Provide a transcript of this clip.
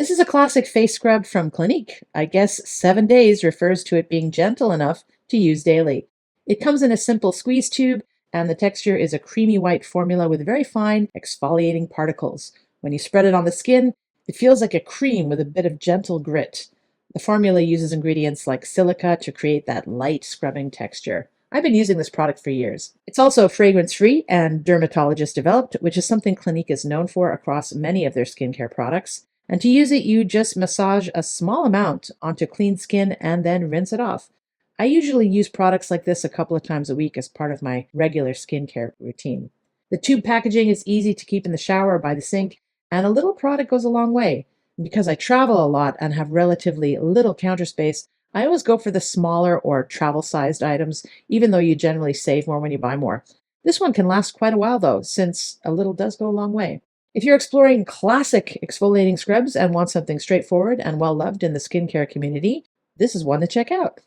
This is a classic face scrub from Clinique. I guess 7 days refers to it being gentle enough to use daily. It comes in a simple squeeze tube, and the texture is a creamy white formula with very fine exfoliating particles. When you spread it on the skin, it feels like a cream with a bit of gentle grit. The formula uses ingredients like silica to create that light scrubbing texture. I've been using this product for years. It's also fragrance-free and dermatologist developed, which is something Clinique is known for across many of their skincare products. And to use it, you just massage a small amount onto clean skin and then rinse it off. I usually use products like this a couple of times a week as part of my regular skincare routine. The tube packaging is easy to keep in the shower or by the sink, and a little product goes a long way. Because I travel a lot and have relatively little counter space, I always go for the smaller or travel-sized items, even though you generally save more when you buy more. This one can last quite a while, though, since a little does go a long way. If you're exploring classic exfoliating scrubs and want something straightforward and well-loved in the skincare community, this is one to check out.